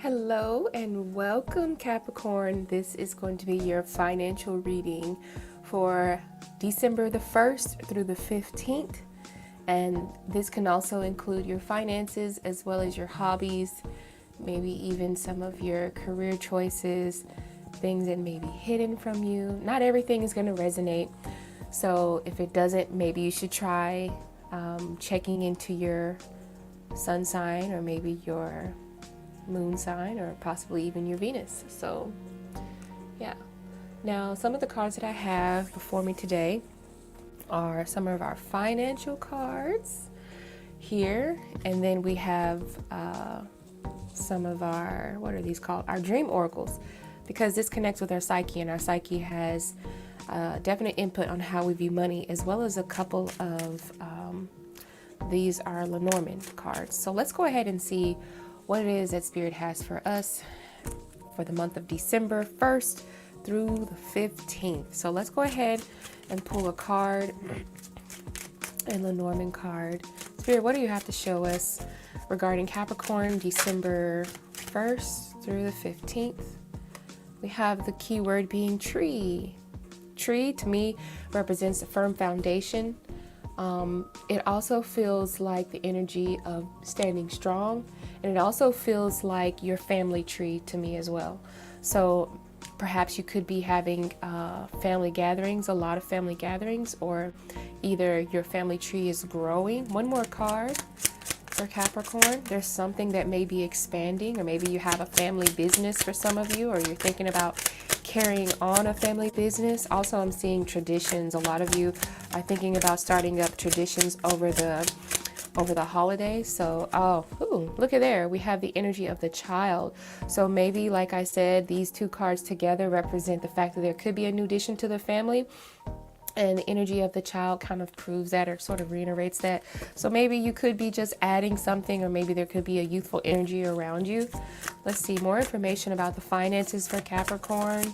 Hello and welcome, Capricorn. This is going to be your financial reading for December the 1st through the 15th. And this can also include your finances as well as your hobbies, maybe even some of your career choices, things that may be hidden from you. Not everything is going to resonate. So if it doesn't, maybe you should try checking into your sun sign or maybe your moon sign or possibly even your Venus. So yeah, now some of the cards that I have before me today are some of our financial cards here, and then we have some of our, what are these called, our dream oracles, because this connects with our psyche, and our psyche has definite input on how we view money, as well as a couple of these are Lenormand cards. So let's go ahead and see what it is that Spirit has for us for the month of December 1st through the 15th. So let's go ahead and pull a card, a Lenormand card. Spirit, what do you have to show us regarding Capricorn, December 1st through the 15th? We have the key word being tree. Tree to me represents a firm foundation. It also feels like the energy of standing strong, and it also feels like your family tree to me as well. So perhaps you could be having family gatherings, a lot of family gatherings, or either your family tree is growing. One more card for Capricorn. There's something that may be expanding, or maybe you have a family business for some of you, or you're thinking about carrying on a family business. Also, I'm seeing traditions. A lot of you are thinking about starting up traditions over the holidays. So, look at there. We have the energy of the child. So maybe, like I said, these two cards together represent the fact that there could be a new addition to the family. And the energy of the child kind of proves that, or sort of reiterates that. So maybe you could be just adding something, or maybe there could be a youthful energy around you. Let's see more information about the finances for Capricorn.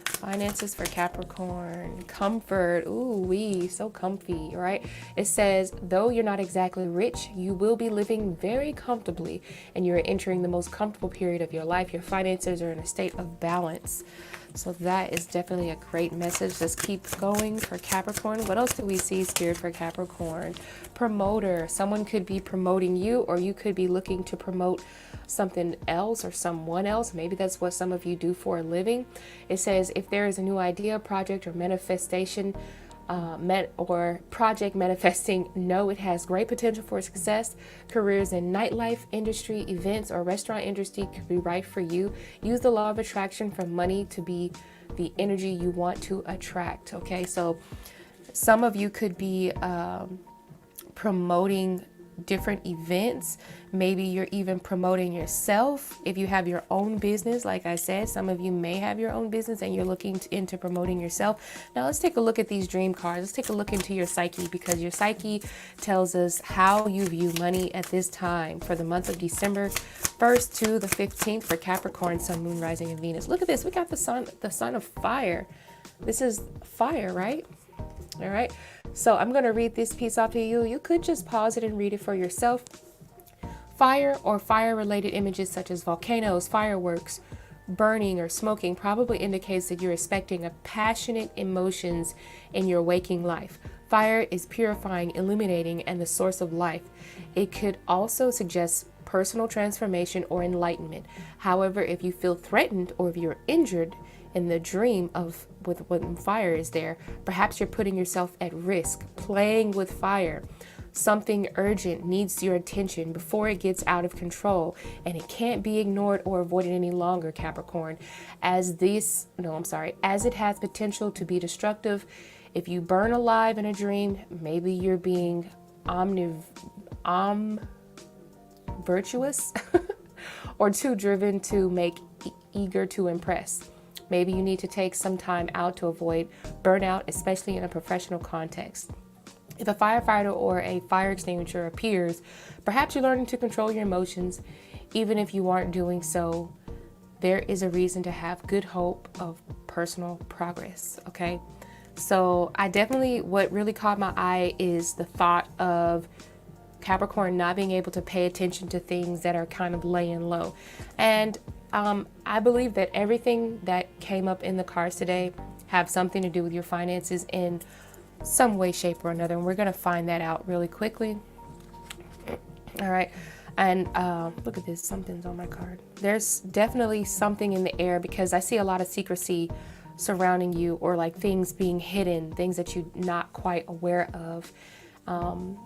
Finances for Capricorn. Comfort. Ooh, so comfy, right? It says, though you're not exactly rich, you will be living very comfortably, and you're entering the most comfortable period of your life. Your finances are in a state of balance. So that is definitely a great message. Let's keep going for Capricorn. What else do we see, Spirit, for Capricorn? Promoter. Someone could be promoting you, or you could be looking to promote something else or someone else. Maybe that's what some of you do for a living. It says, if there is a new idea, project, or manifestation, or project manifesting, know it has great potential for success. Careers in nightlife industry, events, or restaurant industry could be right for you. Use the law of attraction for money to be the energy you want to attract. Okay, so some of you could be promoting different events. Maybe you're even promoting yourself. If you have your own business, like I said, some of you may have your own business and you're looking into promoting yourself. Now let's take a look at these dream cards. Let's take a look into your psyche, because your psyche tells us how you view money at this time for the month of December 1st to the 15th for Capricorn, Sun, Moon, Rising, and Venus. Look at this. We got the sun of fire. This is fire, right? All right. So I'm going to read this piece off to you. You could just pause it and read it for yourself. Fire or fire-related images such as volcanoes, fireworks, burning, or smoking probably indicates that you're expecting a passionate emotions in your waking life. Fire is purifying, illuminating, and the source of life. It could also suggest personal transformation or enlightenment. However, if you feel threatened or if you're injured in the dream of when fire is there, perhaps you're putting yourself at risk, playing with fire. Something urgent needs your attention before it gets out of control, and it can't be ignored or avoided any longer, Capricorn, as it has potential to be destructive. If you burn alive in a dream, maybe you're being virtuous or too driven to make eager to impress. Maybe you need to take some time out to avoid burnout, especially in a professional context. If a firefighter or a fire extinguisher appears, perhaps you're learning to control your emotions. Even if you aren't doing so, there is a reason to have good hope of personal progress, okay? So what really caught my eye is the thought of Capricorn not being able to pay attention to things that are kind of laying low. And I believe that everything that came up in the cards today have something to do with your finances in some way, shape, or another. And we're going to find that out really quickly. All right. And look at this. Something's on my card. There's definitely something in the air because I see a lot of secrecy surrounding you, or like things being hidden, things that you're not quite aware of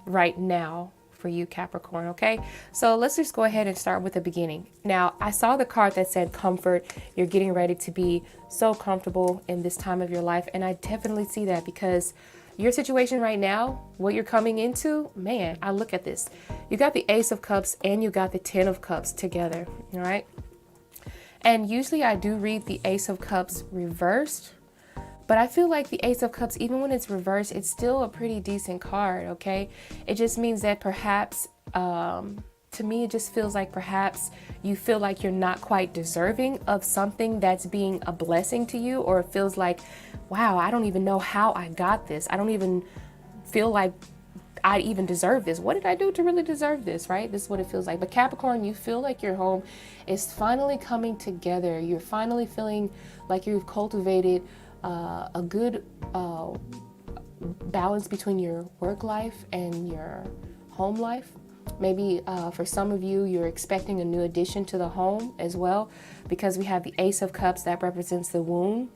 right now for you, Capricorn. Okay, so let's just go ahead and start with the beginning. Now, I saw the card that said comfort. You're getting ready to be so comfortable in this time of your life, and I definitely see that because your situation right now, what you're coming into, man, I look at this. You got the Ace of Cups and you got the Ten of Cups together. All right. And usually I do read the Ace of Cups reversed, but I feel like the Ace of Cups, even when it's reversed, it's still a pretty decent card, okay? It just means that perhaps, to me, it just feels like perhaps you feel like you're not quite deserving of something that's being a blessing to you, or it feels like, wow, I don't even know how I got this. I don't even feel like I even deserve this. What did I do to really deserve this, right? This is what it feels like. But Capricorn, you feel like your home is finally coming together. You're finally feeling like you've cultivated a good balance between your work life and your home life. Maybe for some of you, you're expecting a new addition to the home as well, because we have the Ace of Cups that represents the womb.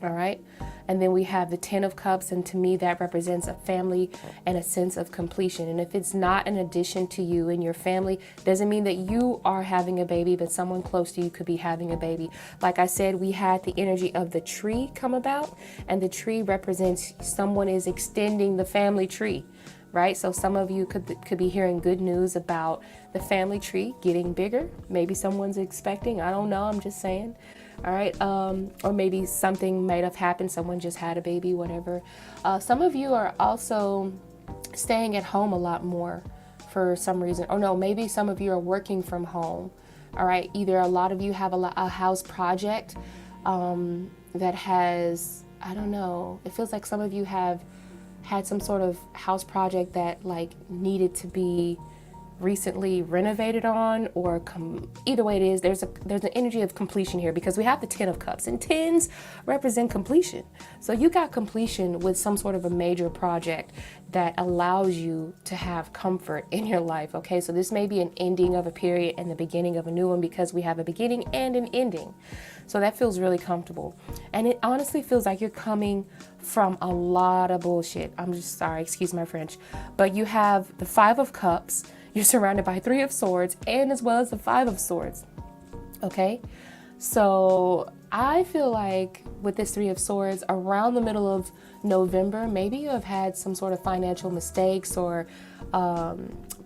All right. And then we have the Ten of Cups. And to me, that represents a family and a sense of completion. And if it's not an addition to you and your family, doesn't mean that you are having a baby, but someone close to you could be having a baby. Like I said, we had the energy of the tree come about, and the tree represents someone is extending the family tree. Right? So some of you could be hearing good news about the family tree getting bigger. Maybe someone's expecting, I don't know, I'm just saying. All right. Or maybe something might have happened. Someone just had a baby, whatever. Some of you are also staying at home a lot more for some reason. Or no, maybe some of you are working from home. All right. Either a lot of you have a house project that has, I don't know, it feels like some of you have had some sort of house project that like needed to be recently renovated on, or either way it is, there's an energy of completion here, because we have the Ten of Cups, and tens represent completion. So you got completion with some sort of a major project that allows you to have comfort in your life. Okay, so this may be an ending of a period and the beginning of a new one, because we have a beginning and an ending. So that feels really comfortable. And it honestly feels like you're coming from a lot of bullshit. I'm just sorry, excuse my French. But you have the Five of Cups, you're surrounded by Three of Swords, and as well as the Five of Swords. Okay? So I feel like with this Three of Swords, around the middle of November, maybe you have had some sort of financial mistakes, or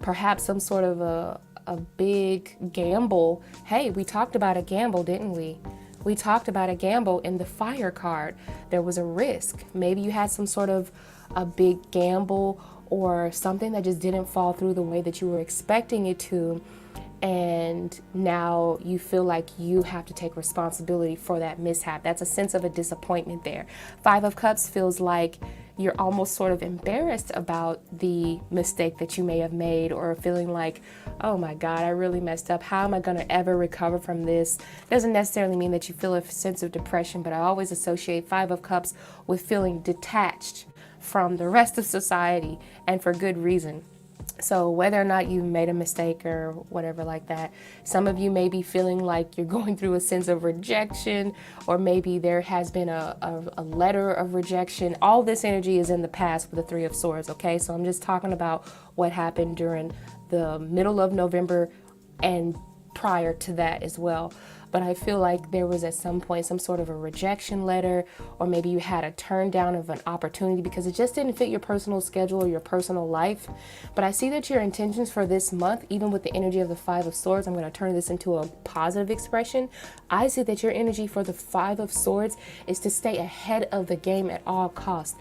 perhaps some sort of a big gamble. Hey, we talked about a gamble, didn't we? We talked about a gamble in the Fire card. There was a risk. Maybe you had some sort of a big gamble, or something that just didn't fall through the way that you were expecting it to. And now you feel like you have to take responsibility for that mishap. That's a sense of a disappointment there. Five of Cups feels like you're almost sort of embarrassed about the mistake that you may have made, or feeling like, oh my God, I really messed up. How am I going to ever recover from this? Doesn't necessarily mean that you feel a sense of depression, but I always associate Five of Cups with feeling detached from the rest of society, and for good reason. So whether or not you made a mistake or whatever like that, some of you may be feeling like you're going through a sense of rejection, or maybe there has been a letter of rejection. All this energy is in the past with the Three of Swords, okay? So I'm just talking about what happened during the middle of November and prior to that as well. But I feel like there was at some point some sort of a rejection letter, or maybe you had a turn down of an opportunity because it just didn't fit your personal schedule or your personal life. But I see that your intentions for this month, even with the energy of the Five of Swords, I'm going to turn this into a positive expression. I see that your energy for the Five of Swords is to stay ahead of the game at all costs.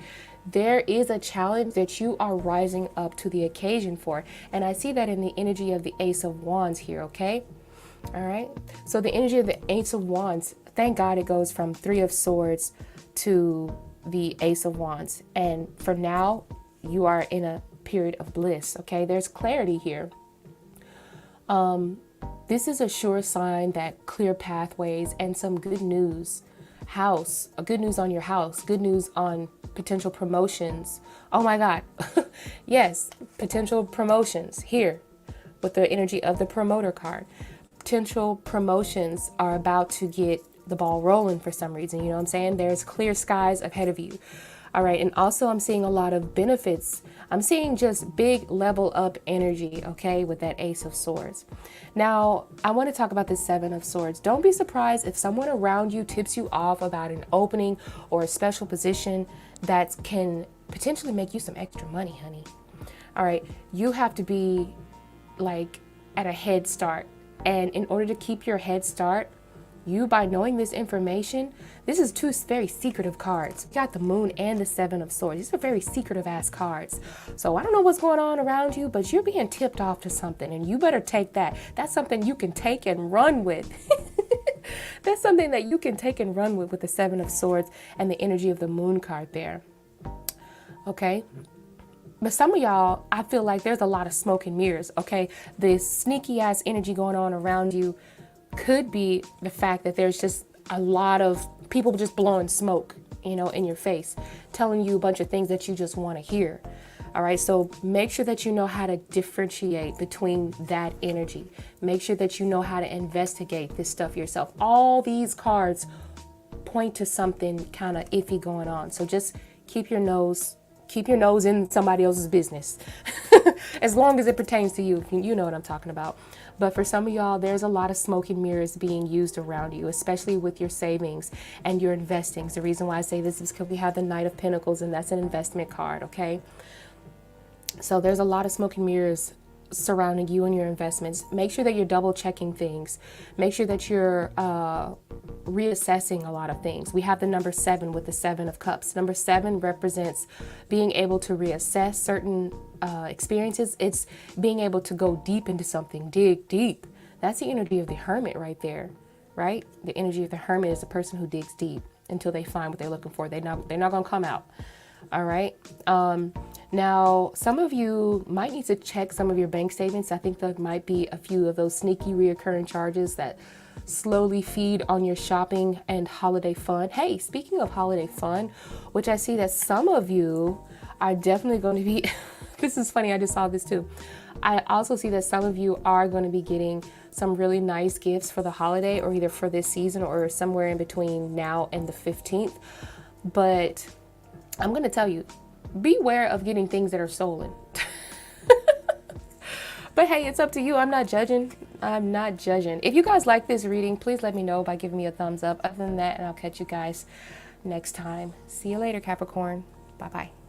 There is a challenge that you are rising up to the occasion for. And I see that in the energy of the Ace of Wands here, okay? All right. So the energy of the Ace of Wands, thank God it goes from Three of Swords to the Ace of Wands. And for now, you are in a period of bliss. Okay, there's clarity here. This is a sure sign that clear pathways and some good news. Good news on your house, good news on potential promotions. Oh my God. Yes, potential promotions here with the energy of the promoter card. Potential promotions are about to get the ball rolling for some reason. You know what I'm saying? There's clear skies ahead of you. All right. And also I'm seeing a lot of benefits. I'm seeing just big level up energy. Okay. With that Ace of Swords. Now I want to talk about the Seven of Swords. Don't be surprised if someone around you tips you off about an opening or a special position that can potentially make you some extra money, honey. All right. You have to be like at a head start. And in order to keep your head start, you, by knowing this information, this is two very secretive cards. You got the Moon and the Seven of Swords. These are very secretive ass cards. So I don't know what's going on around you, but you're being tipped off to something and you better take that. That's something you can take and run with. That's something that you can take and run with the Seven of Swords and the energy of the Moon card there. Okay. But some of y'all, I feel like there's a lot of smoke and mirrors. Okay. This sneaky ass energy going on around you could be the fact that there's just a lot of people just blowing smoke, you know, in your face, telling you a bunch of things that you just want to hear. All right. So make sure that you know how to differentiate between that energy. Make sure that you know how to investigate this stuff yourself. All these cards point to something kind of iffy going on. So just keep your nose in somebody else's business. As long as it pertains to you, you know what I'm talking about. But for some of y'all, there's a lot of smoke and mirrors being used around you, especially with your savings and your investings. The reason why I say this is because we have the Knight of Pentacles, and that's an investment card, okay? So there's a lot of smoke and mirrors surrounding you and your investments. Make sure that you're double checking things. Make sure that you're reassessing a lot of things. We have the number 7 with the 7 of Cups. Number 7 represents being able to reassess certain experiences. It's being able to go deep into something, dig deep. That's the energy of the Hermit right there, right? The energy of the Hermit is the person who digs deep until they find what they're looking for. They're not going to come out. All right. Now, some of you might need to check some of your bank statements. I think there might be a few of those sneaky reoccurring charges that slowly feed on your shopping and holiday fun. Hey, speaking of holiday fun, which I see that some of you are definitely going to be, this is funny, I just saw this too. I also see that some of you are going to be getting some really nice gifts for the holiday, or either for this season or somewhere in between now and the 15th. But I'm going to tell you, beware of getting things that are stolen. But hey, it's up to you. I'm not judging. I'm not judging. If you guys like this reading, please let me know by giving me a thumbs up. Other than that, and I'll catch you guys next time. See you later, Capricorn. Bye-bye.